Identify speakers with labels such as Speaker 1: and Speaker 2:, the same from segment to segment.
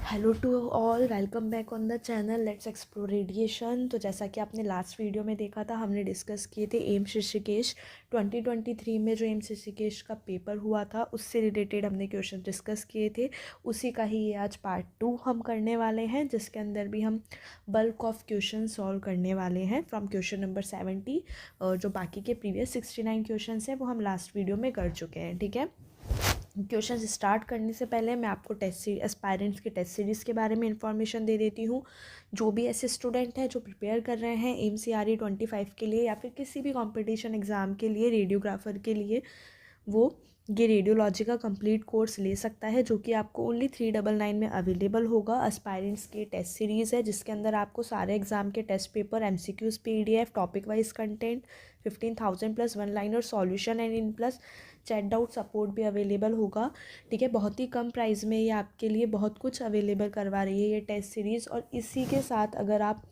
Speaker 1: Hello to all, welcome back on the channel let's explore radiation. तो जैसा कि आपने लास्ट वीडियो में देखा था, हमने डिस्कस किए थे एम्स ऋषिकेश 2023 में जो एम्स ऋषिकेश का पेपर हुआ था उससे रिलेटेड हमने क्वेश्चन डिस्कस किए थे। उसी का ही ये आज पार्ट 2 हम करने वाले हैं, जिसके अंदर भी हम बल्क ऑफ क्वेश्चन सॉल्व करने वाले हैं फ्रॉम क्वेश्चन नंबर 70। जो बाकी के प्रीवियस 69 क्वेश्चन हैं वो हम लास्ट वीडियो में कर चुके हैं। ठीक है, क्वेश्चन स्टार्ट करने से पहले मैं आपको टेस्ट सीरीज एस्पायरेंट्स के टेस्ट सीरीज़ के बारे में इंफॉर्मेशन दे देती हूँ। जो भी ऐसे स्टूडेंट हैं जो प्रिपेयर कर रहे हैं AIMS-CRE 25 के लिए या फिर किसी भी कंपटीशन एग्ज़ाम के लिए, रेडियोग्राफर के लिए, वो ये रेडियोलॉजी का कंप्लीट कोर्स ले सकता है, जो कि आपको ओनली 399 में अवेलेबल होगा। एस्पायरेंट्स की टेस्ट सीरीज़ है जिसके अंदर आपको सारे एग्ज़ाम के test paper, MCQs, PDF, topic wise content, 15,000 plus one liner solution and in plus chat doubt support भी अवेलेबल होगा। ठीक है, बहुत ही कम प्राइस में ये आपके लिए बहुत कुछ अवेलेबल करवा रही है ये टेस्ट सीरीज़। और इसी के साथ अगर आप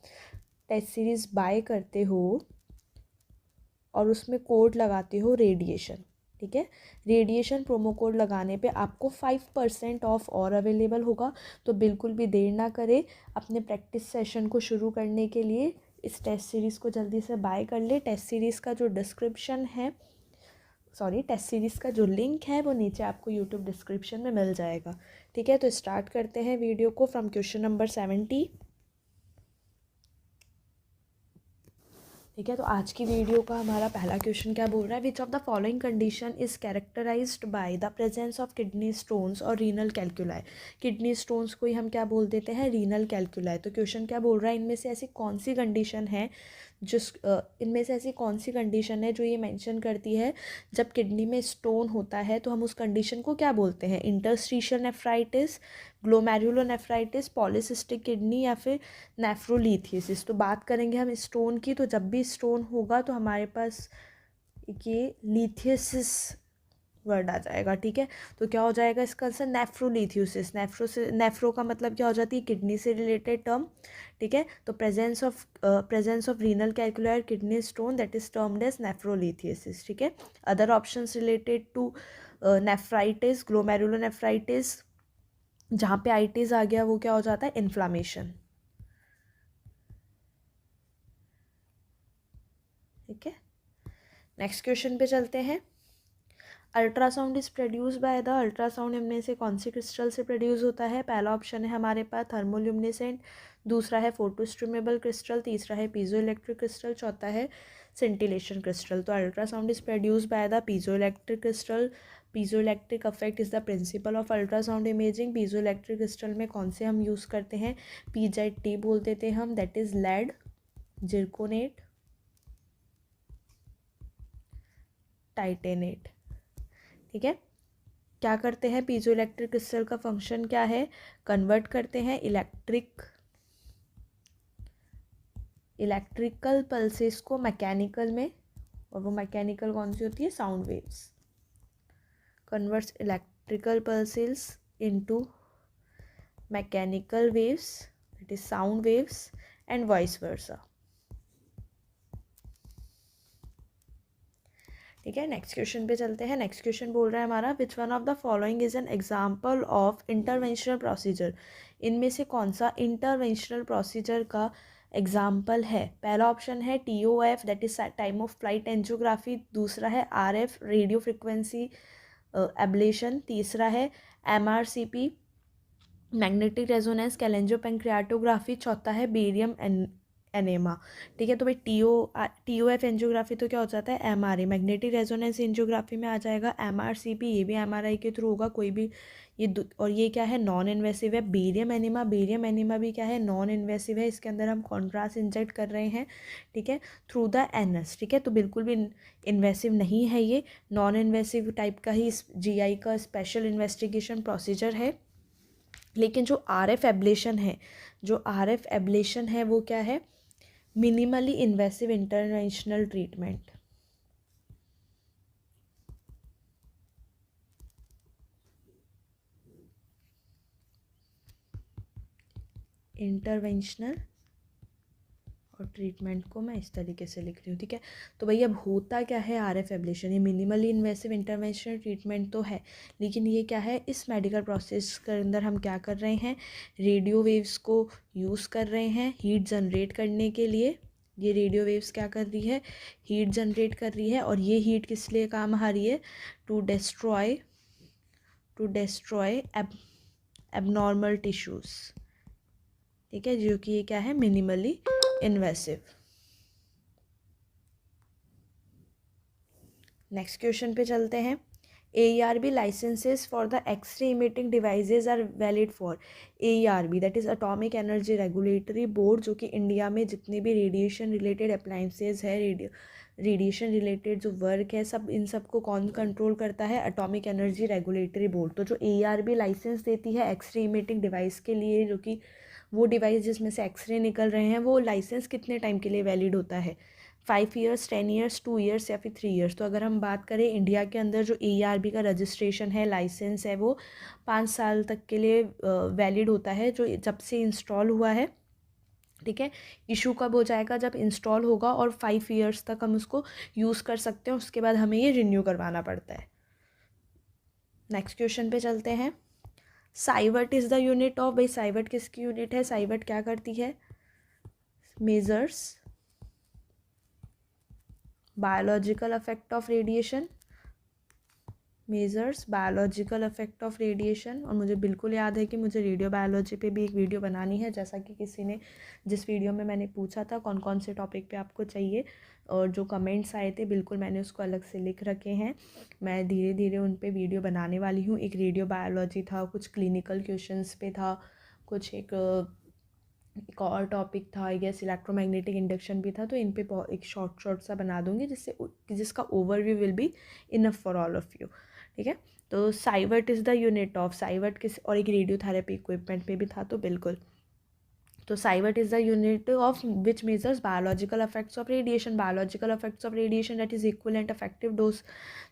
Speaker 1: टेस्ट सीरीज़ बाय करते हो और उसमें कोड लगाते हो रेडिएशन, ठीक है, रेडिएशन प्रोमो कोड लगाने पे आपको 5% ऑफ और अवेलेबल होगा। तो बिल्कुल भी देर ना करें, अपने प्रैक्टिस सेशन को शुरू करने के लिए इस टेस्ट सीरीज़ को जल्दी से बाय कर ले। टेस्ट सीरीज़ का जो डिस्क्रिप्शन है, टेस्ट सीरीज़ का जो लिंक है वो नीचे आपको यूट्यूब डिस्क्रिप्शन में मिल जाएगा। ठीक है, तो स्टार्ट करते हैं वीडियो को फ्रॉम क्वेश्चन नंबर 70। ठीक है, तो आज की वीडियो का हमारा पहला क्वेश्चन क्या बोल रहा है, which of the following condition is characterised by the presence of kidney stones और रीनल कैल्कुलाई। किडनी स्टोन्स को ही हम क्या बोल देते हैं, रीनल कैल्कुलाई। तो क्वेश्चन क्या बोल रहा है, इनमें से ऐसी कौन सी कंडीशन है इनमें से ऐसी कौन सी कंडीशन है जो ये मेंशन करती है जब किडनी में स्टोन होता है तो हम उस कंडीशन को क्या बोलते हैं, interstitial nephritis, glomerulonephritis, polycystic kidney या फिर नेफ्रोलिथियसिस। तो बात करेंगे हम स्टोन की, तो जब भी स्टोन होगा तो हमारे पास ये लिथियसिस वर्ड आ जाएगा। ठीक है, तो क्या हो जाएगा इसका आंसर, नेफ्रोलिथियोसिस। नेफ्रो का मतलब क्या हो जाती है, किडनी से रिलेटेड टर्म। ठीक है, तो presence of renal calculus kidney stone that is termed as nephrolithiasis. ठीक है, other options related to nephritis, glomerulonephritis, जहाँ पे आइटिस आ गया वो क्या हो जाता है, इन्फ्लामेशन। ठीक है, नेक्स्ट क्वेश्चन पे चलते हैं। Ultrasound is produce by the, ultrasound इनमें से कौन सी क्रिस्टल से प्रोड्यूस होता है। पहला ऑप्शन है हमारे पास थर्मोल्यूमिनेसेंट, दूसरा है फोटोस्ट्रीमेबल क्रिस्टल, तीसरा है पीजो इलेक्ट्रिक क्रिस्टल, चौथा है सिंटिलेशन क्रिस्टल। तो ultrasound is produce by the piezo electric crystal. Piezo electric affect is the principle of ultrasound imaging. Piezo electric crystal में कौन से हम यूज़ करते हैं, PZT बोल देते हैं हम, दैट इज लेड, जिरकोनेट, टाइटेनेट। ठीक है, क्या करते हैं, पीजो इलेक्ट्रिक क्रिस्टल का फंक्शन क्या है, कन्वर्ट करते हैं इलेक्ट्रिकल पल्सेस को मैकेनिकल में, और वो मैकेनिकल कौन सी होती है, sound waves. Converts electrical pulses into mechanical waves that is sound waves and vice versa. ठीक है, नेक्स्ट क्वेश्चन पे चलते हैं। नेक्स्ट क्वेश्चन बोल रहा है हमारा, which one of the following is an example of interventional procedure. इनमें से कौन सा इंटरवेंशनल प्रोसीजर का एग्जाम्पल है। पहला ऑप्शन है TOF that is time of flight angiography, दूसरा है RF रेडियो फ्रिक्वेंसी एब्लेशन, तीसरा है MRCP मैग्नेटिक रेजोनेंस कैलेंजोपेंक्रियाटोग्राफी, चौथा है बेरियम एनेमा। ठीक है, तो भाई TOF एंजियोग्राफी तो क्या हो जाता है, MRA, मैग्नेटिक रेजोनेंस एंजियोग्राफी में आ जाएगा MRCP, ये भी MRI के थ्रू होगा कोई भी। और ये क्या है, नॉन इन्वेसिव है। बेरियम एनेमा भी क्या है, नॉन इन्वेसिव है। इसके अंदर हम कॉन्ट्रास्ट इंजेक्ट कर रहे हैं, ठीक है, थ्रू द एनस। ठीक है, तो बिल्कुल भी इन्वेसिव नहीं है, ये नॉन इन्वेसिव टाइप का ही GI का स्पेशल इन्वेस्टिगेशन प्रोसीजर है। लेकिन जो RF एब्लेशन है वो क्या है, minimally invasive interventional treatment. Interventional और ट्रीटमेंट को मैं इस तरीके से लिख रही हूँ, ठीक है। तो भाई अब होता क्या है आरएफ एब्लेशन, ये मिनिमली इन्वेसिव इंटरवेंशनल ट्रीटमेंट तो है, लेकिन ये क्या है, इस मेडिकल प्रोसेस के अंदर हम क्या कर रहे हैं, रेडियो वेव्स को यूज़ कर रहे हैं हीट जनरेट करने के लिए। ये रेडियो वेव्स क्या कर रही है, हीट जनरेट कर रही है, और ये हीट किस लिए काम आ रही है, टू डिस्ट्रॉय एबनॉर्मल टिश्यूज़, ठीक है, जो कि ये क्या है, मिनिमली इन्वेसिव। नेक्स्ट क्वेश्चन पे चलते हैं। AERB licences for the X-ray emitting devices are valid for AERB, that is atomic energy regulatory board, जो कि इंडिया में जितने भी रेडिएशन रिलेटेड अप्लाइंसेज है, रेडिएशन रिलेटेड जो वर्क है, सब इन सब को कौन कंट्रोल करता है, एटॉमिक एनर्जी रेगुलेटरी बोर्ड। तो जो AERB लाइसेंस देती है एक्सरे इमिटिंग डिवाइस के लिए, जो कि वो डिवाइस जिसमें से एक्सरे निकल रहे हैं, वो लाइसेंस कितने टाइम के लिए वैलिड होता है, 5 ईयर्स, 10 ईयर्स, 2 ईयर्स या फिर 3 ईयर्स। तो अगर हम बात करें इंडिया के अंदर जो AERB का रजिस्ट्रेशन है, लाइसेंस है, वो 5 साल तक के लिए वैलिड होता है, जो जब से इंस्टॉल हुआ है, ठीक है। इशू कब हो जाएगा, जब इंस्टॉल होगा, और 5 ईयर्स तक हम उसको यूज़ कर सकते हैं, उसके बाद हमें ये रिन्यू करवाना पड़ता है। नेक्स्ट क्वेश्चन पे चलते हैं। साइवर्ट इज़ द यूनिट ऑफ, भाई साइवर्ट किसकी यूनिट है, साइवर्ट क्या करती है, measures biological affect of radiation, measures biological affect of radiation. और मुझे बिल्कुल याद है कि मुझे रेडियो बायोलॉजी पे भी एक वीडियो बनानी है, जैसा कि किसी ने, जिस वीडियो में मैंने पूछा था कौन कौन से टॉपिक पे आपको चाहिए, और जो कमेंट्स आए थे बिल्कुल मैंने उसको अलग से लिख रखे हैं। मैं धीरे धीरे उन पे वीडियो बनाने वाली हूँ। एक रेडियो बायोलॉजी था, कुछ क्लिनिकल क्वेश्चंस पे था, कुछ एक और टॉपिक था आई गेस इलेक्ट्रोमैग्नेटिक इंडक्शन भी था। तो इन पे एक शॉर्ट सा बना दूंगी, जिसका overview will be enough for all of you, ठीक है। तो sievert is the unit of, साइवर्ट किस, और एक रेडियोथेरेपी इक्विपमेंट पे भी था, तो बिल्कुल। तो sievert is the unit of which measures biological effects of radiation, biological effects of radiation that is equivalent effective dose.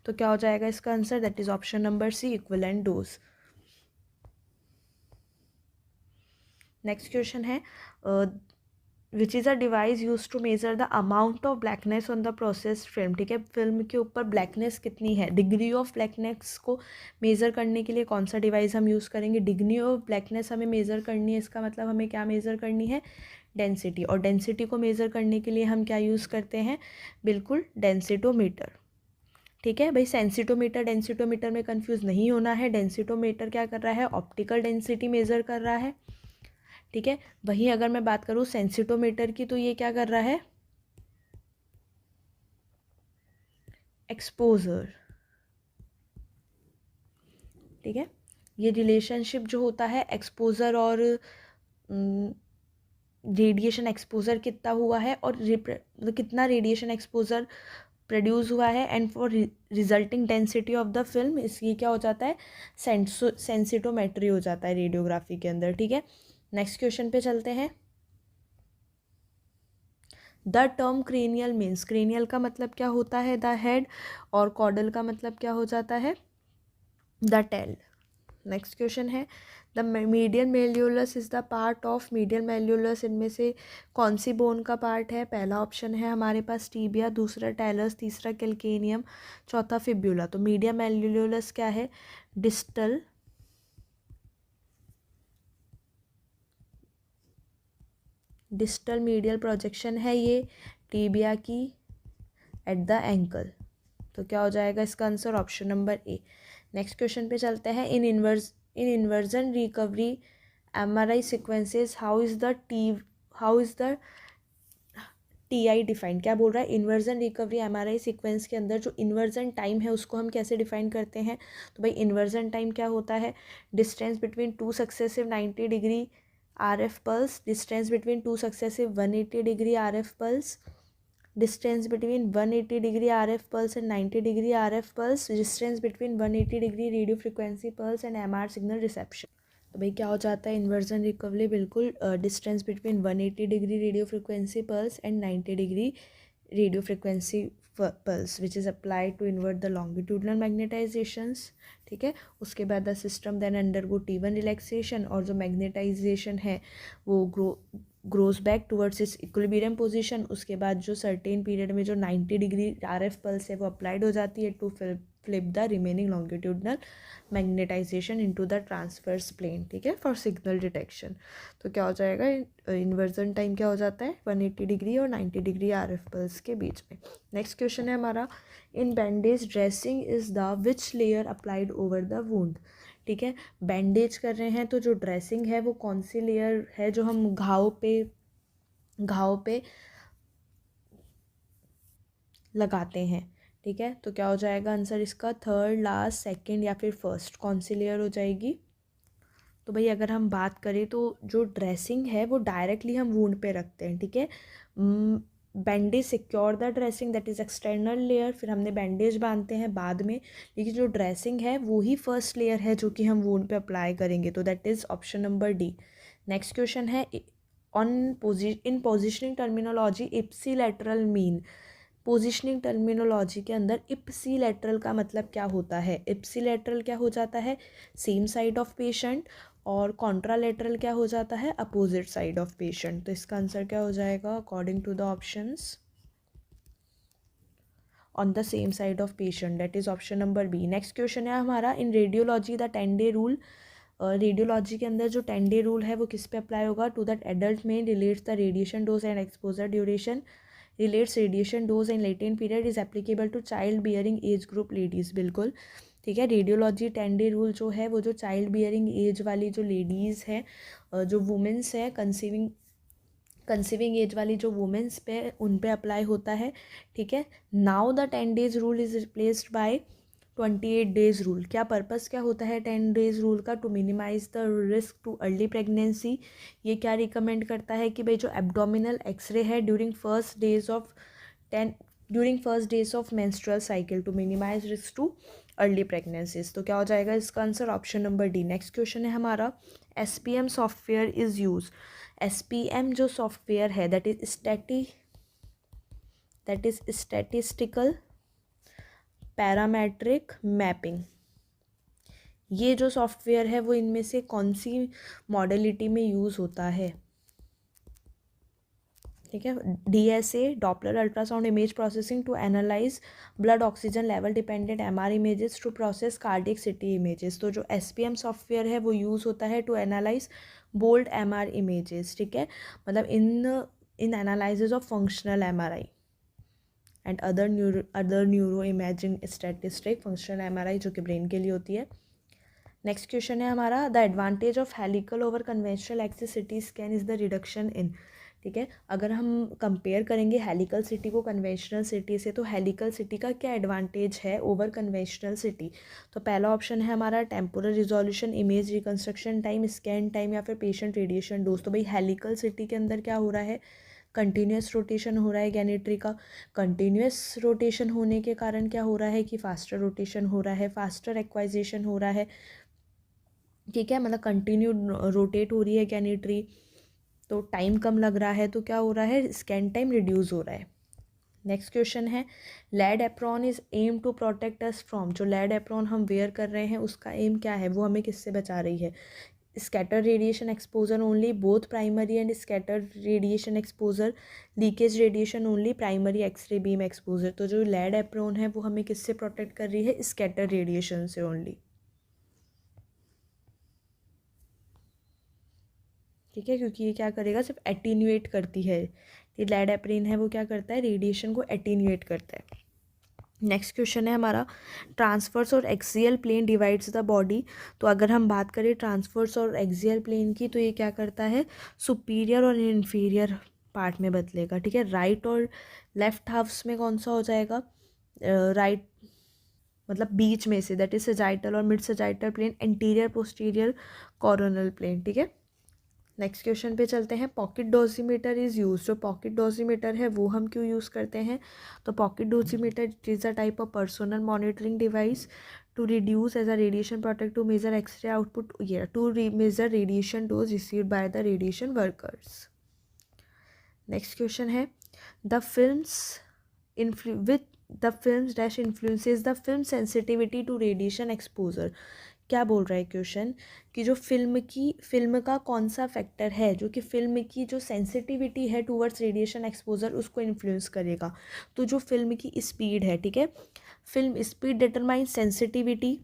Speaker 1: तो क्या हो जाएगा इसका answer, that is option number C, equivalent dose. Next question है, which is a device use to measure the amount of blackness on the process film, ठीक है। Film के ऊपर ब्लैकनेस कितनी है, डिग्री ऑफ ब्लैकनेस को मेज़र करने के लिए कौन सा डिवाइस हम यूज़ करेंगे, डिग्री ऑफ ब्लैकनेस हमें मेज़र करनी है, इसका मतलब हमें क्या मेज़र करनी है, डेंसिटी। और डेंसिटी को मेज़र करने के लिए हम क्या यूज़ करते हैं, बिल्कुल डेंसिटोमीटर, ठीक है भाई। सेंसिटोमीटर डेंसिटोमीटर में कंफ्यूज नहीं होना है। डेंसिटोमीटर क्या कर रहा है, ऑप्टिकल डेंसिटी मेज़र कर रहा है, ठीक है। वहीं अगर मैं बात करूँ सेंसिटोमीटर की, तो ये क्या कर रहा है, एक्सपोजर, ठीक है। ये रिलेशनशिप जो होता है एक्सपोजर और रेडिएशन एक्सपोजर कितना हुआ है, और मतलब कितना रेडिएशन एक्सपोजर प्रोड्यूस हुआ है, and for resulting density of the film, इसकी क्या हो जाता है, सेंसिटोमेट्री हो जाता है रेडियोग्राफी के अंदर, ठीक है। नेक्स्ट क्वेश्चन पे चलते हैं। The term cranial means, cranial का मतलब क्या होता है, द हेड, और कॉडल का मतलब क्या हो जाता है, द टेल। नेक्स्ट क्वेश्चन है, the medial malleolus is the part of, medial malleolus इनमें से कौन सी बोन का पार्ट है, पहला ऑप्शन है हमारे पास टीबिया, दूसरा टेलस, तीसरा कैल्केनियम, चौथा फिब्यूला। तो मीडियल मेल्यूलस क्या है, डिस्टल मीडियल प्रोजेक्शन है ये टीबिया की एट द एंकल। तो क्या हो जाएगा इसका answer, option number A. Next question पे चलते हैं। In inversion recovery MRI sequences how is the TI defined, क्या बोल रहा है, इन्वर्जन रिकवरी MRI सीक्वेंस के अंदर जो इन्वर्जन टाइम है उसको हम कैसे डिफाइन करते हैं। तो भाई इन्वर्जन टाइम क्या होता है, distance between 2 successive 90 degree RF pulse, distance between 2 successive 180 degree RF pulse, distance between 180 degree RF pulse and 90 degree RF pulse, distance between 180 degree radio frequency pulse and MR signal reception. तो भाई क्या हो जाता है inversion recovery, बिल्कुल distance between 180 degree radio frequency pulse and 90 degree radio frequency pulse which is applied to invert the longitudinal magnetisations, ठीक है। उसके बाद the system then undergo T1 relaxation, और जो मैग्नेटाइजेशन है वो grows back towards its equilibrium position. उसके बाद जो सर्टेन पीरियड में जो 90 डिग्री RF पल्स है वो अप्लाइड हो जाती है to flip the remaining longitudinal magnetisation into the transverse plane, ठीक है, फॉर सिग्नल डिटेक्शन। तो क्या हो जाएगा, इन्वर्जन टाइम क्या हो जाता है 180 डिग्री और 90 डिग्री RF पल्स के बीच में। नेक्स्ट क्वेश्चन है हमारा, in bandage dressing is the which layer applied over the wound, ठीक है। बैंडेज कर रहे हैं तो जो ड्रेसिंग है वो कौन सी लेयर है जो हम घाव पे लगाते हैं, ठीक है। तो क्या हो जाएगा आंसर इसका, थर्ड, लास्ट, सेकंड या फिर फर्स्ट, कौन सी लेयर हो जाएगी। तो भाई अगर हम बात करें तो जो ड्रेसिंग है वो डायरेक्टली हम वूंड पे रखते हैं, ठीक है। Bandage secure the dressing, that is external layer, फिर हमने बैंडेज बांधते हैं बाद में, लेकिन जो ड्रेसिंग है वो ही फर्स्ट लेयर है जो कि हम वूंड पे अप्लाई करेंगे, तो that is option number D. Next question है, in positioning terminology ipsilateral mean, positioning terminology के अंदर इप्सिलैटरल का मतलब क्या होता है। इप्सिलैटरल क्या हो जाता है, सेम साइड ऑफ पेशेंट, और कॉन्ट्रालेटरल क्या हो जाता है, अपोजिट साइड ऑफ पेशेंट। तो इसका आंसर क्या हो जाएगा according to the options, on the same side of patient, that is option number B. Next question है हमारा, in radiology the 10 day rule, radiology के अंदर जो 10 डे रूल है वो किस पे अप्लाई होगा, टू दैट एडल्ट में relates the radiation dose and exposure duration, relates radiation dose and latent period, is applicable to child bearing age group ladies, बिल्कुल ठीक है। रेडियोलॉजी 10 डे रूल जो है वो जो चाइल्ड बियरिंग एज वाली जो लेडीज़ है, जो वुमेंस है, कंसीविंग एज वाली जो वुमेंस पे उन पे अप्लाई होता है, ठीक है। Now the 10 days rule is replaced by 28 days rule. क्या पर्पस क्या होता है 10 डेज रूल का, to minimise the risk to early pregnancy. ये क्या रिकमेंड करता है कि भाई जो एब्डोमिनल एक्सरे है during first days of menstrual cycle, to minimise risk to early pregnancies. तो क्या हो जाएगा इसका answer option number D. Next question है हमारा, SPM software is use, SPM जो सॉफ्टवेयर है that is statistical parametric mapping, ये जो सॉफ्टवेयर है वो इनमें से कौन सी मॉडलिटी में यूज़ होता है, ठीक है। DSA, Doppler ultrasound image processing to analyse blood oxygen level dependent MR images to process cardiac CT images. तो जो SPM सॉफ्टवेयर है वो यूज़ होता है to analyse bold MR images, ठीक है, मतलब in analysis of functional MRI and other neuro imaging statistic, functional MRI जो कि ब्रेन के लिए होती है। नेक्स्ट क्वेश्चन है हमारा, the advantage of helical over conventional axis CT scan is the reduction in, ठीक है। अगर हम कंपेयर करेंगे हेलिकल CT को कन्वेंशनल CT से, तो हेलिकल CT का क्या एडवांटेज है ओवर कन्वेंशनल CT। तो पहला ऑप्शन है हमारा temporal resolution, image reconstruction time, scan time या फिर पेशेंट रेडिएशन डोज। तो भाई हेलिकल CT के अंदर क्या हो रहा है, कंटिन्यूस रोटेशन हो रहा है गैनेट्री का। कंटिन्यूस रोटेशन होने के कारण क्या हो रहा है कि फास्टर रोटेशन हो रहा है, फास्टर एक्वाइजेशन हो रहा है, ठीक है, मतलब कंटिन्यू रोटेट हो रही है गैनेट्री, तो टाइम कम लग रहा है, तो क्या हो रहा है, स्कैन टाइम रिड्यूस हो रहा है। नेक्स्ट क्वेश्चन है, lead apron is aim to protect us from, जो लेड एप्रॉन हम वेयर कर रहे हैं उसका एम क्या है, वो हमें किससे बचा रही है, scatter radiation exposure only, both primary and scatter radiation exposure, leakage radiation only, primary X-ray beam exposure. तो जो लेड एप्रॉन है वो हमें किससे प्रोटेक्ट कर रही है, स्कैटर रेडिएशन से ओनली, ठीक है, क्योंकि ये क्या करेगा, सिर्फ एटीन्यूएट करती है, ये लेड एप्रिन है वो क्या करता है, रेडिएशन को एटीन्यूएट करता है। नेक्स्ट क्वेश्चन है हमारा, transfers or axial plane divides the body. तो अगर हम बात करें ट्रांसफर्स और एक्सियल प्लेन की, तो ये क्या करता है, सुपीरियर और इन्फीरियर पार्ट में बदलेगा, ठीक है। राइट और लेफ्ट हाफ्स में कौन सा हो जाएगा, राइट मतलब बीच में से, दैट इज सजाइटल और mid sagittal plane, anterior posterior coronal plane, ठीक है। नेक्स्ट क्वेश्चन पे चलते हैं, पॉकेट डोजीमीटर इज़ यूज। जो पॉकेट डोजीमीटर है वो हम क्यों यूज़ करते हैं, तो pocket dosimeter is a type of personal monitoring device to reduce as a radiation protect to measure X ray output, to measure radiation dose received by the radiation workers. Next question है, the films dash influences the film sensitivity to radiation exposure. क्या बोल रहा है question कि जो film का कौन सा फैक्टर है जो कि फिल्म की जो सेंसिटिविटी है टूवर्ड्स रेडिएशन एक्सपोजर उसको इन्फ्लुएंस करेगा। तो जो फिल्म की स्पीड है, ठीक है, film speed determine sensitivity,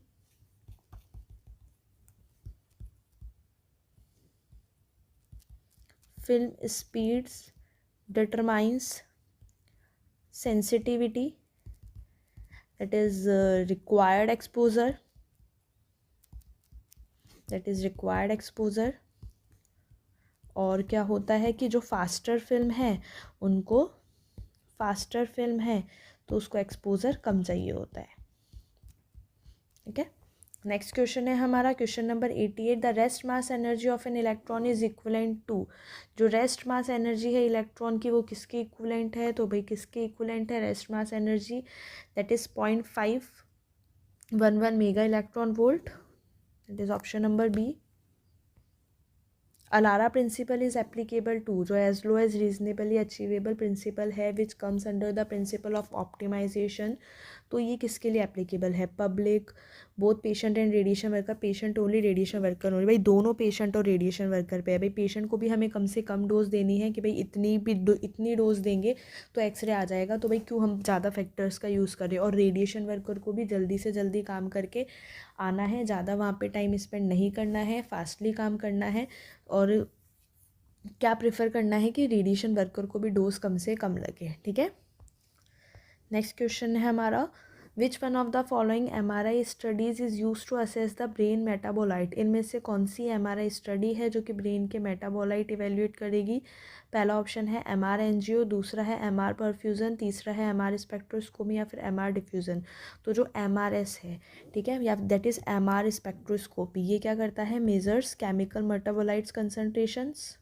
Speaker 1: film speeds determines sensitivity, that is required exposure। और क्या होता है कि जो फास्टर फिल्म है तो उसको एक्सपोजर कम चाहिए होता है। ठीक है, नेक्स्ट क्वेश्चन है हमारा question number 88। The rest mass energy of an electron is equivalent to. जो रेस्ट मास एनर्जी है इलेक्ट्रॉन की वो किसके इक्वलेंट है? तो भाई किसके इक्वलेंट है rest mass energy? That is 0.511 mega electron volt. That is option number B. ALARA principle is applicable to, जो as low as reasonably achievable principle है which comes under the principle of optimisation. तो ये किसके लिए applicable है? Public, both patient and radiation worker, patient only, radiation worker only. भाई दोनों patient और रेडिएशन वर्कर पे है। भाई पेशेंट को भी हमें कम से कम डोज देनी है कि भाई इतनी डोज देंगे तो एक्सरे आ जाएगा, तो भाई क्यों हम ज़्यादा फैक्टर्स का यूज़ करें। और रेडिएशन वर्कर को भी जल्दी से जल्दी काम करके आना है, ज़्यादा वहाँ पे टाइम स्पेंड नहीं करना है, फास्टली काम करना है। और क्या प्रेफर करना है कि रेडिएशन वर्कर को भी डोज कम से कम लगे। ठीक है, नेक्स्ट क्वेश्चन है हमारा which one of the following MRI studies is use to assess the brain metabolite. इनमें से कौन सी MRI स्टडी है जो कि ब्रेन के मेटाबोलाइट इवेल्यूएट करेगी? पहला ऑप्शन है MR एंजियो, दूसरा है MR परफ्यूज़न, तीसरा है MR स्पेक्ट्रोस्कोपी या फिर MR डिफ्यूज़न। तो जो MRS है, ठीक है, या दैट इज़ MR स्पेक्ट्रोस्कोपी, ये क्या करता है? Measures chemical metabolites concentrations.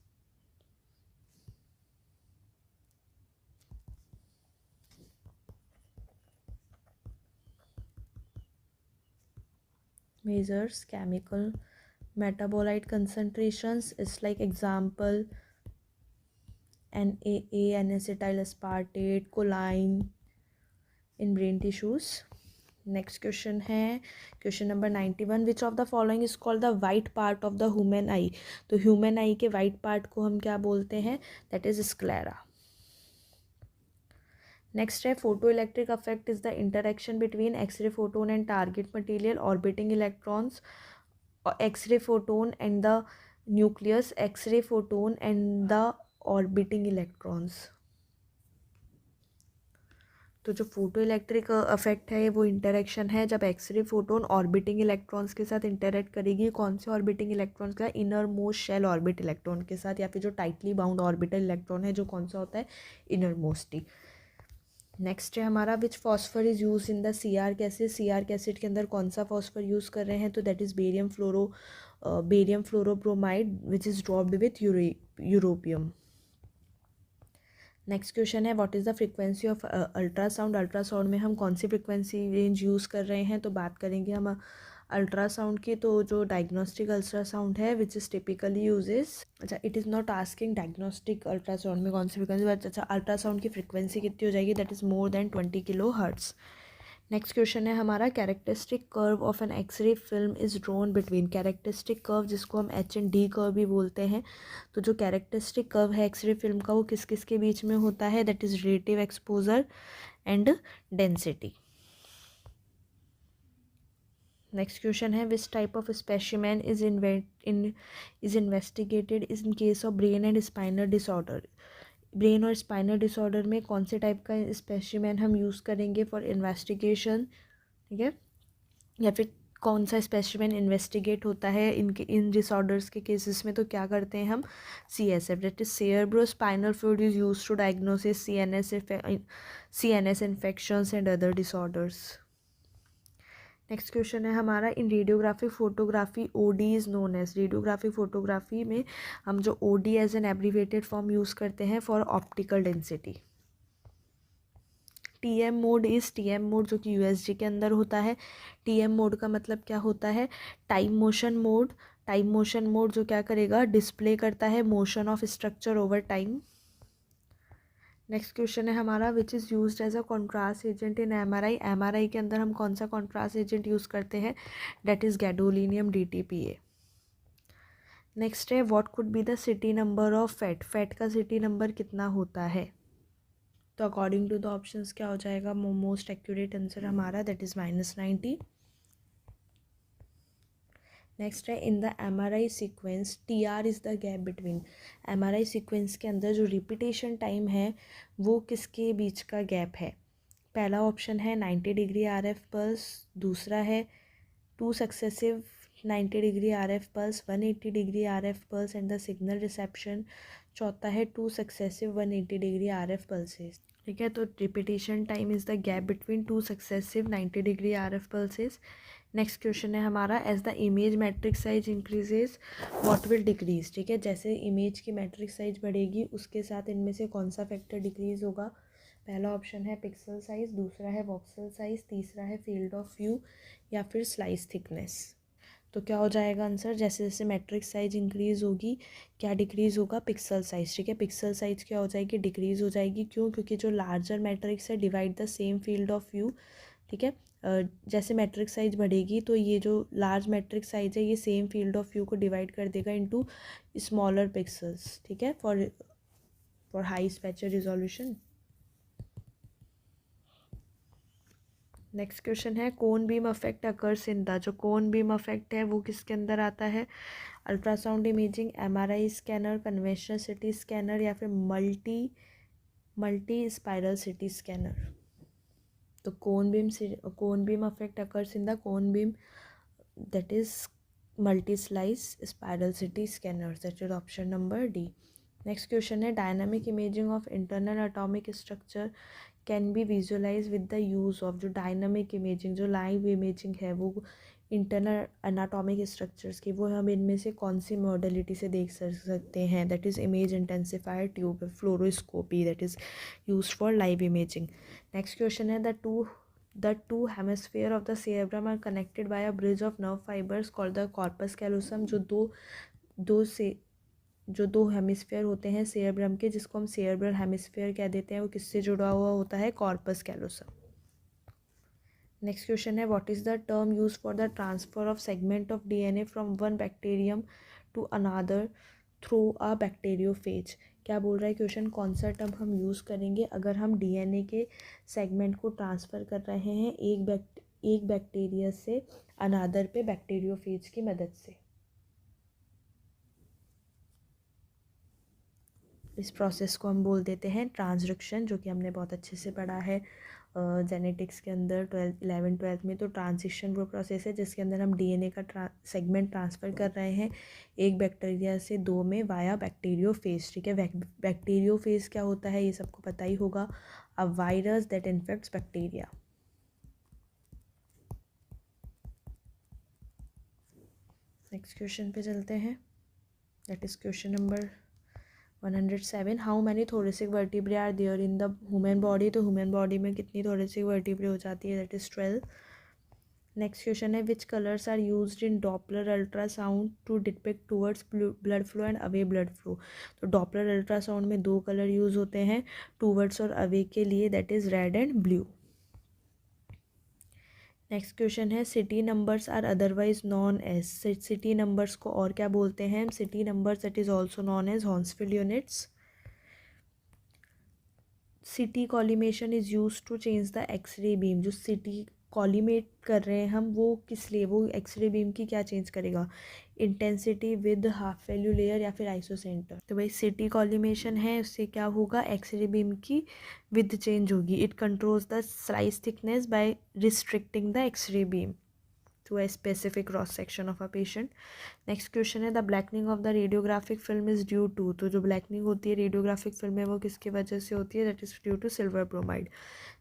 Speaker 1: Measures chemical metabolite concentrations is like example NAA, N-acetyl aspartate, choline in brain tissues। Next question है question number 91। Which of the following is called the white part of the human eye. तो human आई के white part को हम क्या बोलते हैं? That is sclera. Next है photo electric affect is the interaction between x ray photon and target material orbiting electrons, x ray photon and the nucleus, x ray photon and the orbiting electrons. तो जो photo electric affect है वो interaction है जब x ray photon orbiting electrons के साथ interact करेगी। कौन से ऑर्बिटिंग इलेक्ट्रॉन्स का? Innermost shell orbit electron के साथ, या फिर जो टाइटली बाउंड ऑर्बिटल इलेक्ट्रॉन है जो कौन सा होता है? इनर मोस्ट ही। नेक्स्ट है हमारा which phosphor is use in the CR cassette. CR cassette के अंदर कौन सा फॉस्फर यूज़ कर रहे हैं? तो that is barium fluorobromide which is dropped with europium. Next question है what is the frequency of ultrasound. Ultrasound में हम कौन सी फ्रीक्वेंसी रेंज यूज़ कर रहे हैं? तो बात करेंगे हम अल्ट्रासाउंड की। तो जो डायग्नोस्टिक अल्ट्रासाउंड है विच इज़ टिपिकली यूजेस, अच्छा it is not asking diagnostic ultrasound में कौन सी फ्रीक्वेंसी, अच्छा अल्ट्रासाउंड की फ्रीक्वेंसी कितनी हो जाएगी? That is more than 20 kHz। Next question है हमारा characteristic curve of an X-ray film is drawn between. Characteristic curve जिसको हम H&D कर्व भी बोलते हैं, तो जो कैरेक्टरिस्टिक कर्व है एक्सरे फिल्म का वो किस किस के बीच में होता है? That is relative exposure and density. Next question है which type of specimen is investigated in case of brain and spinal disorder. Brain और स्पाइनल डिसऑर्डर में कौन से टाइप का स्पेसिमेन हम यूज़ करेंगे फॉर इन्वेस्टिगेशन? ठीक है, या फिर कौन सा स्पेसिमेन इन्वेस्टिगेट होता है इन डिसऑर्डर्स के केसेस में? तो क्या करते हैं हम? CSF that is cerebrospinal fluid is used to diagnosis CNS infections and other disorders. Next question है हमारा in radiographic photography OD is known as. Radiographic photography में हम जो OD as an abbreviated form use करते हैं for optical density. TM mode जो कि USG के अंदर होता है। TM मोड का मतलब क्या होता है? टाइम मोशन मोड जो क्या करेगा? डिस्प्ले करता है motion of structure over time. Next question है हमारा, which is used as a contrast agent in MRI. MRI के अंदर हम कौन सा कॉन्ट्रास्ट एजेंट यूज़ करते हैं, that is gadolinium DTPA। Next है, what could be the CT number of fat. Fat का सिटी नंबर कितना होता है, तो अकॉर्डिंग टू द ऑप्शंस क्या हो जाएगा, मोस्ट एक्यूरेट आंसर हमारा दैट इज़ -90। नेक्स्ट है, in the MRI sequence TR is the gap between. MRI sequence के अंदर जो रिपीटेशन टाइम है वो किसके बीच का गैप है। पहला ऑप्शन है 90 डिग्री RF पल्स, दूसरा है 2 successive 90 degree RF pulse, 180 degree RF pulse and the signal reception, चौथा है 2 सक्सेसिव 180 डिग्री RF पल्सेस। ठीक है, तो repetition time is the gap between 2 successive 90 degree RF pulses. Next question है हमारा, as the image matrix size increases what will decrease. ठीक है, जैसे इमेज की मैट्रिक साइज बढ़ेगी उसके साथ इनमें से कौन सा फैक्टर डिक्रीज होगा। पहला ऑप्शन है पिक्सल साइज, दूसरा है वॉक्सल साइज, तीसरा है फील्ड ऑफ व्यू या फिर स्लाइस थिकनेस। तो क्या हो जाएगा आंसर, जैसे जैसे मैट्रिक साइज इंक्रीज होगी क्या डिक्रीज होगा, पिक्सल साइज। ठीक है, पिक्सल साइज क्या हो जाएगी, डिक्रीज हो जाएगी। क्यों, क्योंकि जो लार्जर मैट्रिक्स है divide the same field of view. ठीक है, जैसे मैट्रिक साइज बढ़ेगी तो ये जो लार्ज मैट्रिक साइज है ये सेम फील्ड ऑफ व्यू को डिवाइड कर देगा इनटू स्मॉलर पिक्सल्स। ठीक है, for high spatial resolution. Next question है, cone beam effect occurs in the. जो कोन बीम अफेक्ट है वो किसके अंदर आता है, ultrasound imaging, MRI scanner, conventional CT scanner या फिर मल्टी स्पाइरल सिटी स्कैनर। तो cone beam effect occurs in the cone beam that is multi-slice spiral city scanners, that is option number D. Next question है, dynamic imaging of internal atomic structure can be visualized with the use of। जो dynamic imaging जो live imaging है वो internal anatomic structures की, वो हम इनमें से कौन सी modality से देख सकते हैं, that is image intensifier tube, fluoroscopy that is used for live imaging। next question है, the two hemisphere of the cerebrum are connected by a bridge of nerve fibers called the corpus callosum। जो दो hemisphere होते हैं cerebrum के, जिसको हम cerebral hemisphere कह देते हैं, वो किससे जुड़ा हुआ होता है, कॉर्पस कैलोसम। नेक्स्ट क्वेश्चन है, what is the term use for the transfer of segment of DNA from one bacterium to another through a bacteriophage. क्या बोल रहा है क्वेश्चन, कौन सा टर्म हम यूज़ करेंगे अगर हम DNA के सेगमेंट को ट्रांसफ़र कर रहे हैं एक बैक्टीरिया से अनादर पे बैक्टीरियोफेज की मदद से। इस प्रोसेस को हम बोल देते हैं ट्रांसडक्शन, जो कि हमने बहुत अच्छे से पढ़ा है जेनेटिक्स के अंदर 11th-12th में। तो ट्रांजिशन वो प्रोसेस है जिसके अंदर हम DNA का सेगमेंट ट्रांसफ़र कर रहे हैं एक बैक्टीरिया से दो में वाया बैक्टीरियोफेज। ठीक है, बैक्टीरियोफेज क्या होता है ये सबको पता ही होगा, a virus that infects bacteria. Next question पे चलते हैं, that is question number 107। How many thoracic vertebrae are there in the human body. तो ह्यूमन बॉडी में कितनी थोरेसिक वर्टिब्रे हो जाती है, दैट इज़ 12। नेक्स्ट क्वेश्चन है, which colours are used in Doppler ultrasound to depict towards blood flow and away blood flow. तो Doppler ultrasound में दो कलर यूज़ होते हैं टूवर्ड्स और अवे के लिए, that is red and blue. Next question है, CT numbers are otherwise known as. CT numbers को और क्या बोलते हैं, CT numbers that is also known as Hounsfield units. CT collimation is use to change the X ray beam. जो CT collimate कर रहे हैं हम वो किस लिए, वो एक्सरे बीम की क्या चेंज करेगा, intensity with half value layer या फिर आइसोसेंटर। तो भाई सिटी कॉलीमेशन है उससे क्या होगा, एक्सरे बीम की विद चेंज होगी। It controls the slice thickness by restricting the X ray beam to a specific cross section of a patient। Next question है, the blackening of the radiographic film is due to. तो जो blackening होती है radiographic film में वो किसकी वजह से होती है, that is due to silver bromide.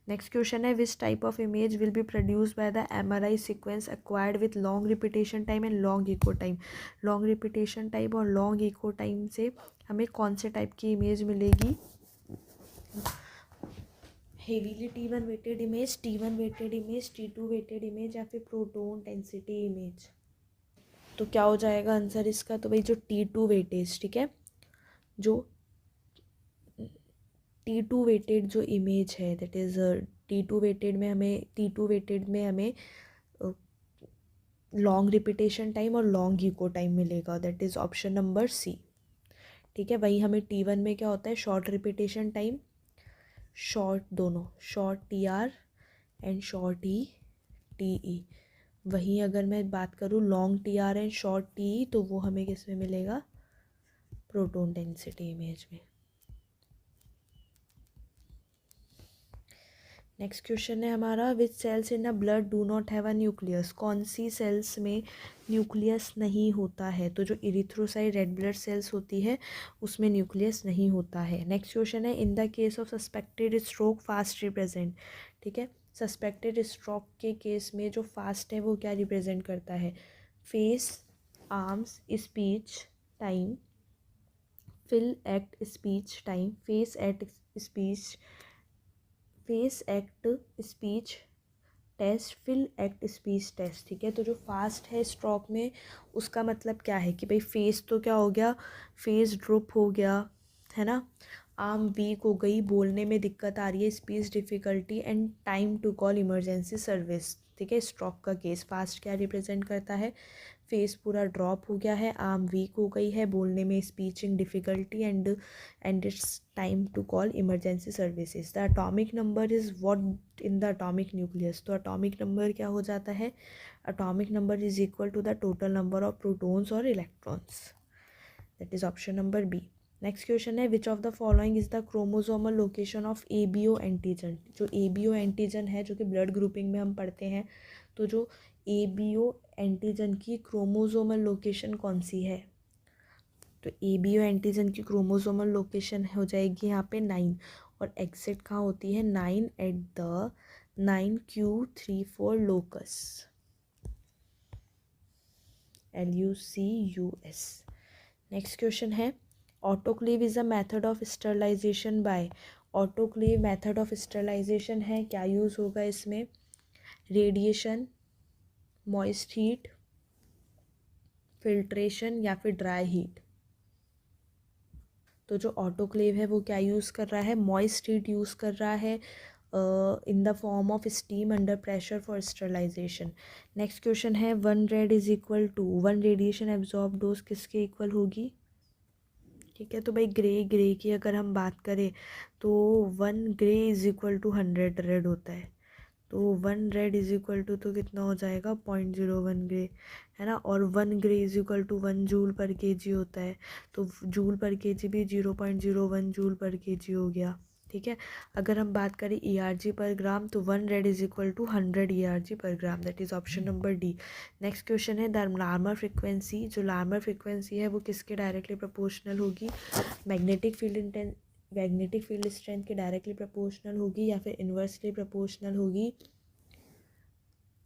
Speaker 1: Next question है, which type of image will be produce by the MRI sequence acquired with long repetition time and long echo time. Long repetition time और long echo time से हमें कौन से type की image मिलेगी, heavily T1 weighted image, T1 weighted image, T2 weighted image या फिर proton density image. तो क्या हो जाएगा आंसर इसका, तो भाई जो T2 वेटेज, ठीक है, जो T2 वेटेड जो इमेज है, दैट इज़ T2 वेटेड में हमें लॉन्ग रिपीटेशन टाइम और लॉन्ग इको टाइम मिलेगा, that is option number C. ठीक है, वही हमें T1 में क्या होता है, शॉर्ट रिपीटेशन टाइम, शॉर्ट दोनों, short TR and short TE। वहीं अगर मैं बात करूँ long TR and short TE, तो वो हमें किस में मिलेगा, प्रोटॉन डेंसिटी इमेज में। नेक्स्ट क्वेश्चन है हमारा, which cells in a blood do not have a nucleus. कौन सी सेल्स में न्यूक्लियस नहीं होता है, तो जो इरिथ्रोसाइट रेड ब्लड सेल्स होती है उसमें न्यूक्लियस नहीं होता है। नेक्स्ट क्वेश्चन है, in the case of suspected stroke fast represent. ठीक है, सस्पेक्टेड स्ट्रोक के केस में जो फास्ट है वो क्या रिप्रेजेंट करता है, face, arms, speech time, fill act speech time, face act speech test, fill act speech test. ठीक है, तो जो फास्ट है स्ट्रोक में उसका मतलब क्या है कि भाई फेस तो क्या हो गया, फेस ड्रूप हो गया, है ना, आर्म वीक हो गई, बोलने में दिक्कत आ रही है, speech difficulty and time to call emergency service. ठीक है, स्ट्रोक का केस फास्ट क्या रिप्रेजेंट करता है, फेस पूरा ड्रॉप हो गया है, आर्म वीक हो गई है, बोलने में speeching difficulty and it's time to call emergency services. The atomic number is what in the atomic nucleus. तो एटॉमिक नंबर क्या हो जाता है, atomic number is equal to the total number of protons और electrons, that is option number B. Next question है, which of the following is the chromosomal location of ABO antigen. जो ABO antigen है जो कि blood grouping में हम पढ़ते हैं, तो जो ABO एंटीजन की क्रोमोसोमल लोकेशन कौन सी है, तो ABO एंटीजन की क्रोमोसोमल लोकेशन हो जाएगी यहाँ पे 9, और एग्जैक्ट कहाँ होती है, 9 at the 9q34 locus, LUCUS। Next question है, autoclave is a method of sterilisation by. Autoclave method of sterilisation है, क्या यूज़ होगा इसमें, रेडिएशन, मॉइस्ट हीट, फिल्ट्रेशन या फिर ड्राई हीट। तो जो ऑटोक्लेव है वो क्या यूज़ कर रहा है, मॉइस्ट हीट यूज़ कर रहा है in the form of steam under pressure for sterilisation. Next question है, one rad is equal to, one radiation absorb dose किसके इक्वल होगी। ठीक है, तो भाई ग्रे की अगर हम बात करें तो 1 gray is equal to 100 rad होता है, तो 1 रेड इज इक्वल टू तो कितना हो जाएगा, 0.01 ग्रे, है ना, और 1 gray is equal to 1 joule पर kg होता है, तो जूल पर kg भी 0.01 जूल पर kg हो गया। ठीक है, अगर हम बात करें ERG पर ग्राम, तो 1 rad is equal to 100 ERG per gram, that is option number D. Next question है, द लार्मर फ्रिक्वेंसी। जो लार्मर फ्रिक्वेंसी है वो किसके डायरेक्टली प्रोपोर्शनल होगी, मैग्नेटिक फील्ड स्ट्रेंथ के डायरेक्टली प्रोपोर्शनल होगी या फिर इन्वर्सली प्रोपोर्शनल होगी,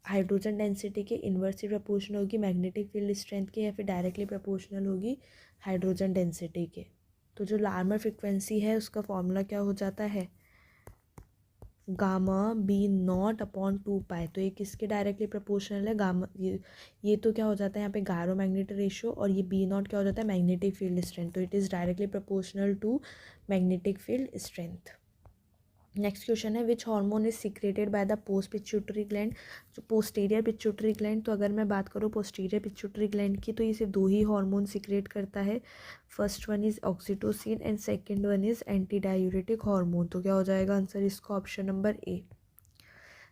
Speaker 1: हाइड्रोजन डेंसिटी के इन्वर्सली प्रोपोर्शनल होगी मैग्नेटिक फील्ड स्ट्रेंथ के, या फिर डायरेक्टली प्रोपोर्शनल होगी हाइड्रोजन डेंसिटी के। तो जो लार्मर फ्रिक्वेंसी है उसका फॉर्मूला क्या हो जाता है, गामा B0/2 पाई। तो ये किसके डायरेक्टली प्रोपोर्शनल है, गामा, ये तो क्या हो जाता है यहाँ पे गायरो मैग्नेटिक रेशियो, और ये B0 क्या हो जाता है, मैग्नेटिक फील्ड स्ट्रेंथ, तो it is directly proportional to magnetic field strength. Next question है, which hormone is secreted by the post pituitary gland. जो पोस्टीरियर पिट्यूटरी ग्लैंड, तो अगर मैं बात करूँ पोस्टीरियर पिट्यूटरी ग्लैंड की, तो ये सिर्फ 2 ही हार्मोन सिक्रेट करता है, first one is oxytocin and second one is anti diuretic hormone. तो क्या हो जाएगा आंसर इसका, ऑप्शन नंबर ए।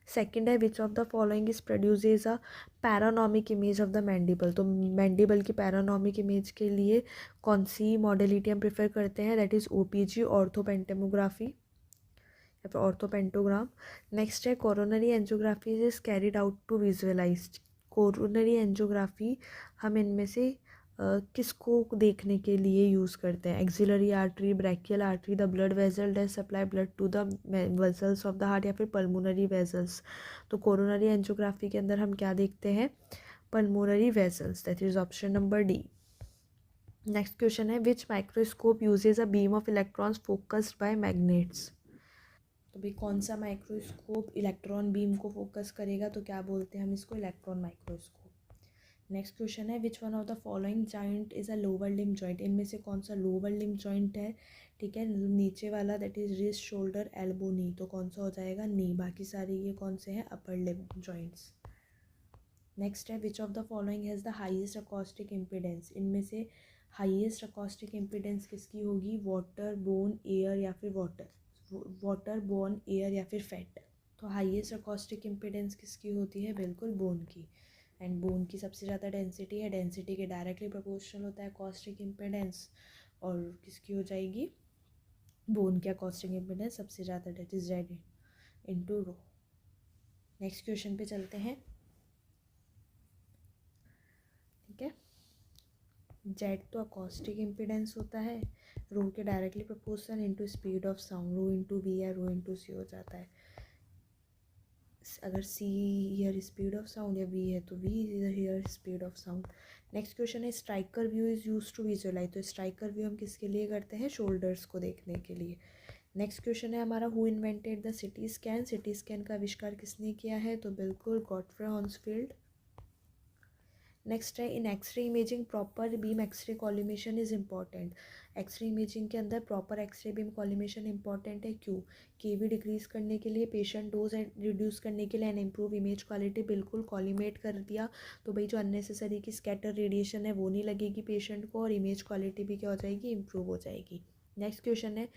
Speaker 1: सेकेंड है, which of the following is produces a panoramic image of the mandible. तो मैंडिबल की पैरानॉमिक इमेज के लिए कौन सी मॉडलिटी हम प्रेफर करते हैं, दैट इज OPG, ऑर्थोपेंटेमोग्राफी या फिर ऑर्थोपेंटोग्राम। नेक्स्ट है, coronary angiography is carried out to visualise. Coronary angiography हम इनमें से किसको देखने के लिए यूज़ करते हैं, axillary artery, brachial artery, the blood vessel that supply blood to the vessels of the heart, या फिर पल्मोनरी वेजल्स। तो कोरोनरी एंजियोग्राफी के अंदर हम क्या देखते हैं, pulmonary vessels, that is option number D. Next question है, which microscope uses a beam of electrons focused by magnets. तो भाई कौन सा माइक्रोस्कोप इलेक्ट्रॉन बीम को फोकस करेगा, तो क्या बोलते हैं हम इसको, इलेक्ट्रॉन माइक्रोस्कोप। नेक्स्ट क्वेश्चन है which one of the following joint is a lower limb joint, इनमें से कौन सा लोअर लिम जॉइंट है, ठीक है, नीचे वाला that is wrist shoulder elbow नी, तो कौन सा हो जाएगा नी, बाकी सारे ये कौन से हैं अपर लिम जॉइंट्स। नेक्स्ट है which of the following has the highest acoustic impedance, इनमें से हाईएस्ट अकॉस्टिक इम्पिडेंस किसकी होगी, वाटर बोन एयर या फिर वाटर बोन एयर या फिर फैट, तो हाईएस्ट अकॉस्टिक इम्पिडेंस किसकी होती है, बिल्कुल बोन की। एंड बोन की सबसे ज़्यादा डेंसिटी है, डेंसिटी के डायरेक्टली प्रोपोर्शनल होता है कॉस्टिक इम्पिडेंस, और किसकी हो जाएगी, बोन की कॉस्टिक इम्पिडेंस सबसे ज़्यादा, that is Z into rho. Next question पे चलते हैं, ठीक है। जेड तो अकॉस्टिक इम्पिडेंस होता है, रो के directly proportional into speed of sound, rho into V या रो इंटू सी हो जाता है। अगर C here speed of sound या वी है तो V is here speed of sound. Next question है Stryker view is use to visualise, तो स्ट्राइकर व्यू हम किसके लिए करते हैं, शोल्डर्स को देखने के लिए। नेक्स्ट क्वेश्चन है हमारा who invented the CT scan, CT scan का आविष्कार किसने किया है, तो बिल्कुल गॉडफ्रे हॉन्सफील्ड। नेक्स्ट है in X-ray imaging proper beam X-ray collimation is important, X-ray imaging के अंदर proper X-ray beam collimation important है, क्यों, केवी डिक्रीज करने के लिए, पेशेंट डोज रिड्यूस करने के लिए एंड इम्प्रूव इमेज क्वालिटी, बिल्कुल कॉलिमेट कर दिया, तो भाई जो अननेसेसरी की स्कैटर रेडिएशन है वो नहीं लगेगी पेशेंट को, और इमेज क्वालिटी भी क्या हो जाएगी, इम्प्रूव हो जाएगी। नेक्स्ट क्वेश्चन है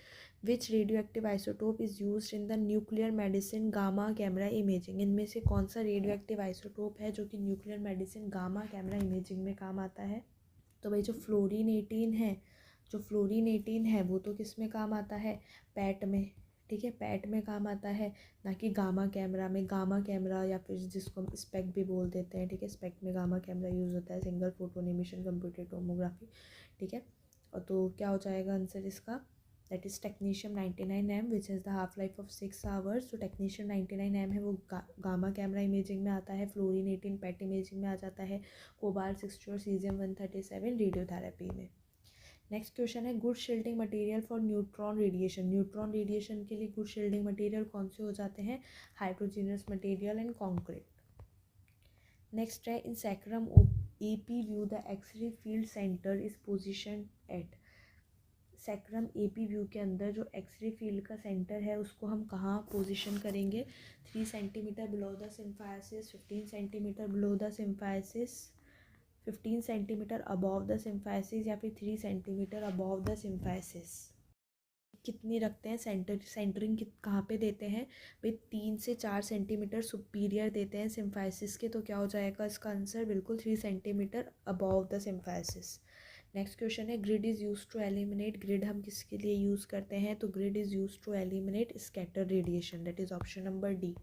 Speaker 1: which radio active isotope is use in the nuclear medicine gamma camera imaging, इनमें से कौन सा रेडियो एक्टिव आइसोटोप है जो कि nuclear medicine gamma camera imaging में काम आता है, तो भाई जो फ्लोरीन 18 है, जो फ्लोरीन 18 है वो तो किस में काम आता है, पैट में, ठीक है, पैट में काम आता है, ना कि गामा कैमरा में। गामा कैमरा या फिर जिसको हम स्पेक्ट भी बोल देते हैं, ठीक है, स्पेक्ट में गामा कैमरा यूज़ होता है, single photon emission computed tomography, ठीक है। और तो क्या हो जाएगा आंसर इसका, that is technetium 99M which is the half life of 6 hours, जो टेक्नीशियम 99M है वो गामा कैमरा इमेजिंग में आता है, फ्लोरीन 18 पेट इमेजिंग में आ जाता है, कोबाल्ट 60 और सीजियम 137 रेडियोथेरेपी में। नेक्स्ट क्वेश्चन है good shielding material for neutron radiation, neutron radiation के लिए गुड शील्डिंग मटेरियल कौन से हो जाते हैं, hydrogenous material and concrete. Next है in sacrum AP view the X-ray field centre is position at, sacrum AP view के अंदर जो एक्सरे फील्ड का सेंटर है उसको हम कहाँ पोजीशन करेंगे, 3 centimetre below the symphysis, 15 centimetre below the symphysis, 15 centimetre above the symphysis या फिर 3 सेंटीमीटर अबव द सिम्फायसिस। कितनी रखते हैं सेंटरिंग कहाँ पे देते हैं भाई, 3 से 4 सेंटीमीटर सुपीरियर देते हैं सिम्फायसिस के, तो क्या हो जाएगा इसका आंसर, बिल्कुल 3 centimetre above the symphysis. Next question है grid is use to eliminate, grid हम किसके लिए यूज़ करते हैं, तो grid is use to eliminate scatter radiation, that is option number D.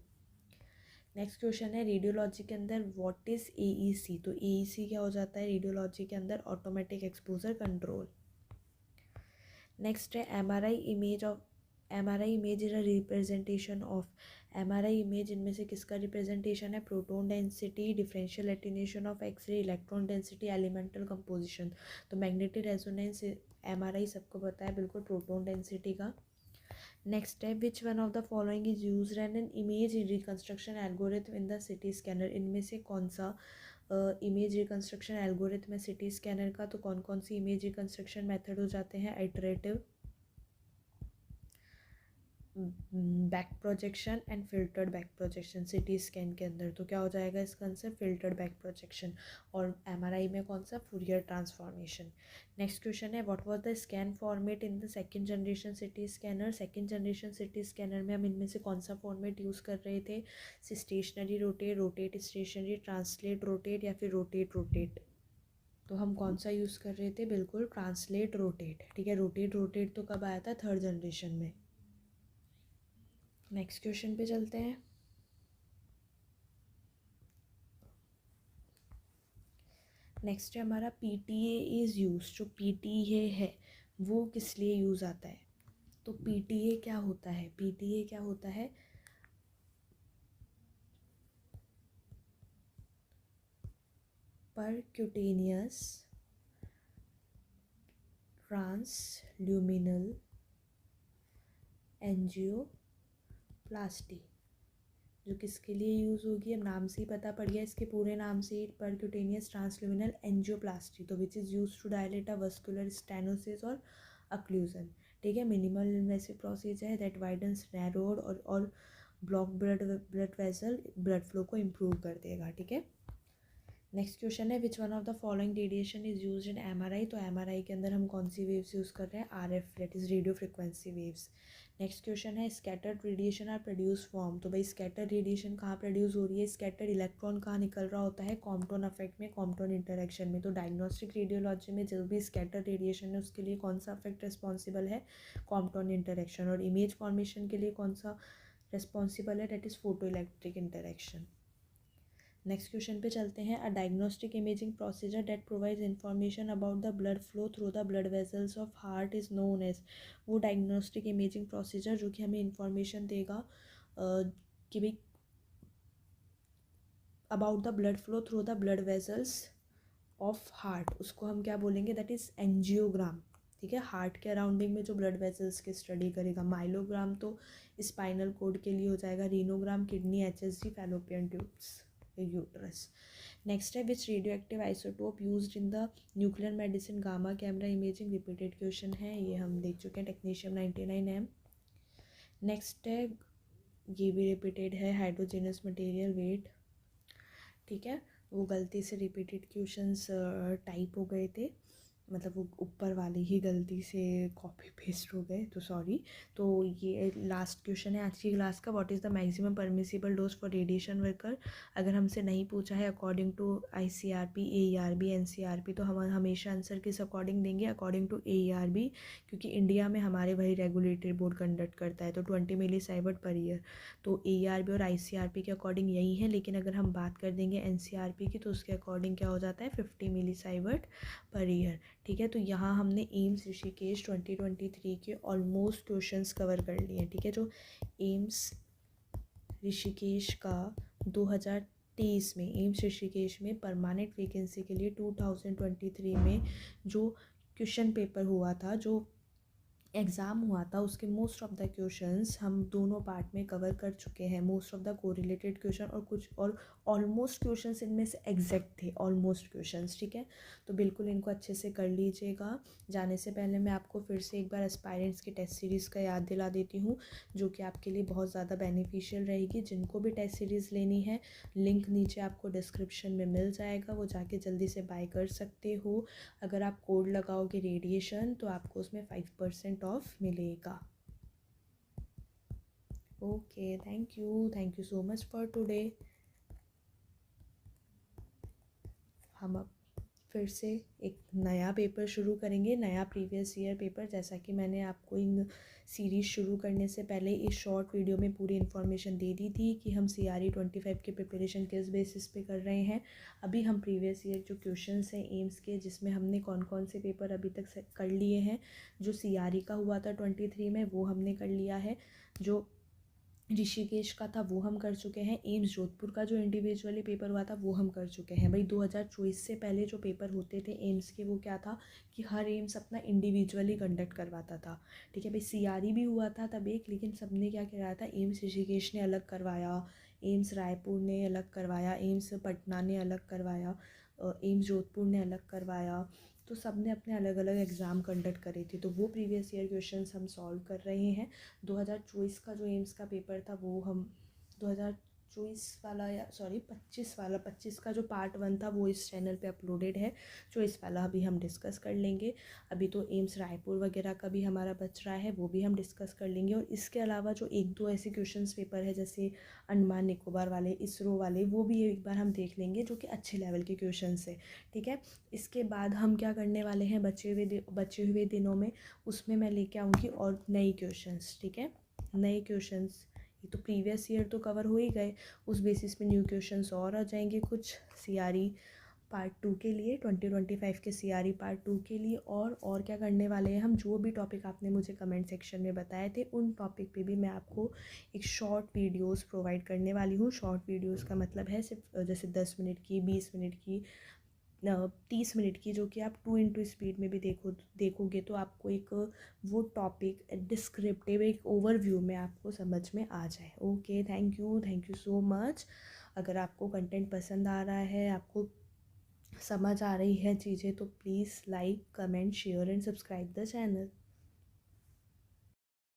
Speaker 1: Next question है रेडियोलॉजी के अंदर व्हाट इज़ AEC, तो AEC क्या हो जाता है रेडियोलॉजी के अंदर, ऑटोमेटिक एक्सपोजर कंट्रोल। नेक्स्ट है MRI image is a representation of, MRI image इनमें से किसका रिप्रेजेंटेशन है, proton density, differential attenuation of X-ray, electron density, elemental composition, तो मैग्नेटिक रेजोनेंस MRI सबको पता है बिल्कुल प्रोटॉन डेंसिटी का। नेक्स्ट है which one of the following is use an image reconstruction algorithm in the city scanner, इनमें से कौन सा इमेज रिकंस्ट्रक्शन एल्गोरिथम है सिटी स्कैनर का, तो कौन कौन सी इमेज रिकंस्ट्रक्शन मेथड हो जाते हैं, iterative, back projection and filtered back projection CT scan के अंदर, तो क्या हो जाएगा इसका आंसर फिल्टर्ड बैक प्रोजेक्शन, और MRI में कौन सा फूरियर ट्रांसफॉर्मेशन। नेक्स्ट क्वेश्चन है what was the scan format in the second generation city scanner, second generation city scanner में हम इनमें से कौन सा फॉर्मेट यूज़ कर रहे थे, stationary rotate, rotate stationary, translate rotate या फिर रोटेट रोटेट, तो हम कौन सा यूज़ कर रहे थे, बिल्कुल ट्रांसलेट रोटेट, ठीक है, रोटेट रोटेट तो कब आया था, थर्ड जनरेशन में। नेक्स्ट क्वेश्चन पे चलते हैं, नेक्स्ट है हमारा PTA इज़ यूज, जो PTA है वो किस लिए यूज़ आता है, तो PTA क्या होता है, PTA क्या होता है, परक्यूटेनियस ट्रांसल्यूमिनल एंजियोप्लास्टी, जो किसके लिए यूज़ होगी, अब नाम से ही पता पड़ गया, इसके पूरे नाम से ही, परक्यूटेनियस ट्रांसल्यूमिनल एंजियोप्लास्टी, तो which is use to dilate a vascular stenosis और अक्लूजन। ठीक है, मिनिमल इन्वेसिव प्रोसीजर है दैट वाइडन्स नैरोड और block blood vessel, blood flow को इम्प्रूव कर देगा। ठीक है, नेक्स्ट क्वेश्चन है which one of the following radiation is use in MRI, तो एमआरआई के अंदर हम कौन सी वेव्स यूज़ कर रहे हैं, RF that is radio frequency waves. Next question है scattered radiation are produce from, तो भाई स्कैटर्ड रेडिएशन कहाँ प्रोड्यूस हो रही है, स्कैटर्ड इलेक्ट्रॉन कहाँ निकल रहा होता है, कॉम्पटन इफेक्ट में, कॉम्पटन इंटरेक्शन में। तो डायग्नोस्टिक रेडियोलॉजी में जो भी स्कैटर्ड रेडिएशन है उसके लिए कौन सा इफेक्ट रिस्पॉन्सिबल है, कॉम्पटन इंटरेक्शन, और इमेज फॉर्मेशन के लिए कौन सा रिस्पॉन्सिबल है, that is photo electric interaction. Next question पे चलते हैं, a diagnostic imaging procedure that provides information about the blood flow through the blood vessels of heart is known as, वो डायग्नोस्टिक इमेजिंग प्रोसीजर जो कि हमें information देगा कि भाई about the blood flow through the blood vessels of heart, उसको हम क्या बोलेंगे, दैट इज़ एंजियोग्राम। ठीक है, हार्ट के अराउंडिंग में जो ब्लड वेसल्स की स्टडी करेगा। माइलोग्राम तो स्पाइनल कोड के लिए हो जाएगा, renogram kidney, HSG, fallopian tubes, uterus. Next है which radio active isotope used in the nuclear medicine gamma camera imaging, repeated question है, ये हम देख चुके हैं, टेक्नीशियम 99M। नेक्स्ट है, ये भी रिपीटेड है, हाइड्रोजेनस मटेरियल वेट। ठीक है, वो गलती से रिपीटेड क्वेश्चंस टाइप हो गए थे, मतलब वो ऊपर वाले ही गलती से कॉपी पेस्ट हो गए, तो सॉरी। तो ये लास्ट क्वेश्चन है आज की क्लास का, what is the maximum permissible dose for radiation worker. अगर हमसे नहीं पूछा है according to ICRP, AERB, NCRP, तो हम हमेशा आंसर किस अकॉर्डिंग देंगे, अकॉर्डिंग टू AERB, क्योंकि इंडिया में हमारे वही रेगुलेटरी बोर्ड कंडक्ट करता है, तो 20 मिलीसाइवर्ट पर ईयर, तो AERB और ICRP के अकॉर्डिंग यही है। लेकिन अगर हम बात कर देंगे NCRP की, तो उसके अकॉर्डिंग क्या हो जाता है, 50 मिलीसाइवर्ट पर ईयर। ठीक है, तो यहाँ हमने एम्स ऋषिकेश 2023 के ऑलमोस्ट क्वेश्चंस कवर कर लिए हैं। ठीक है, जो एम्स ऋषिकेश का 2023 में, एम्स ऋषिकेश में परमानेंट वैकेंसी के लिए 2023 में जो क्वेश्चन पेपर हुआ था, जो एग्ज़ाम हुआ था, उसके मोस्ट ऑफ द क्वेश्चंस हम दोनों पार्ट में कवर कर चुके हैं, most of the correlated question और कुछ और ऑलमोस्ट क्वेश्चंस इनमें से एग्जैक्ट थे, ऑलमोस्ट क्वेश्चंस। ठीक है, तो बिल्कुल इनको अच्छे से कर लीजिएगा। जाने से पहले मैं आपको फिर से एक बार एस्पायरेंट्स की टेस्ट सीरीज़ का याद दिला देती हूँ, जो कि आपके लिए बहुत ज़्यादा बेनिफिशियल रहेगी। जिनको भी टेस्ट सीरीज़ लेनी है, लिंक नीचे आपको डिस्क्रिप्शन में मिल जाएगा, वो जाके जल्दी से बाय कर सकते हो। अगर आप कोड लगाओगे रेडिएशन, तो आपको उसमें 5% ऑफ मिलेगा। Okay, thank you so much for today. हम अब फिर से एक नया पेपर शुरू करेंगे, नया प्रीवियस ईयर पेपर। जैसा कि मैंने आपको इन सीरीज़ शुरू करने से पहले इस शॉर्ट वीडियो में पूरी इन्फॉर्मेशन दे दी थी कि हम CRE 25 की प्रिपरेशन किस बेसिस पे कर रहे हैं। अभी हम प्रीवियस ईयर जो क्वेश्चंस हैं एम्स के, जिसमें हमने कौन कौन से पेपर अभी तक कर लिए हैं, जो CRE का हुआ था 23 में वो हमने कर लिया है, जो ऋषिकेश का था वो हम कर चुके हैं, एम्स जोधपुर का जो इंडिविजुअली पेपर हुआ था वो हम कर चुके हैं। भाई 2024 से पहले जो पेपर होते थे एम्स के, वो क्या था कि हर एम्स अपना इंडिविजुअली कंडक्ट करवाता था। ठीक है भाई, CRE भी हुआ था तब एक, लेकिन सबने क्या कराया था, एम्स ऋषिकेश ने अलग करवाया, एम्स रायपुर ने अलग करवाया, एम्स पटना ने अलग करवाया, एम्स जोधपुर ने अलग करवाया, तो सब ने अपने अलग अलग एग्ज़ाम कंडक्ट करे थे। तो वो प्रीवियस ईयर क्वेश्चंस हम सॉल्व कर रहे हैं। 2024 का जो एम्स का पेपर था वो हम 2024 वाला, या सॉरी 25 का जो पार्ट 1 था वो इस चैनल पे अपलोडेड है। 24 वाला अभी हम डिस्कस कर लेंगे। अभी तो एम्स रायपुर वगैरह का भी हमारा बच रहा है, वो भी हम डिस्कस कर लेंगे। और इसके अलावा जो एक दो ऐसे क्वेश्चंस पेपर है, जैसे अंडमान निकोबार वाले, इसरो वाले, वो भी एक बार हम देख लेंगे, जो कि अच्छे लेवल के क्वेश्चंस है। ठीक है, इसके बाद हम क्या करने वाले हैं, बचे हुए दिनों में उसमें मैं लेके आऊँगी और नई क्वेश्चंस। ठीक है, नए क्वेश्चंस, ये तो प्रीवियस ईयर तो कवर हो ही गए, उस बेसिस पे न्यू क्वेश्चंस और आ जाएंगे कुछ CRE पार्ट 2 के लिए, 2025 के CRE पार्ट 2 के लिए। और क्या करने वाले हैं हम, जो भी टॉपिक आपने मुझे कमेंट सेक्शन में बताए थे, उन टॉपिक पे भी मैं आपको एक शॉर्ट वीडियोस प्रोवाइड करने वाली हूँ। शॉर्ट वीडियोस का मतलब है सिर्फ जैसे 10 मिनट की, 20 मिनट की, 30 मिनट की, जो कि आप 2x स्पीड में भी देखोगे तो आपको एक वो टॉपिक डिस्क्रिप्टिव एक ओवरव्यू में आपको समझ में आ जाए। Okay, thank you so much. अगर आपको कंटेंट पसंद आ रहा है, आपको समझ आ रही है चीज़ें, तो please like comment share and subscribe the channel.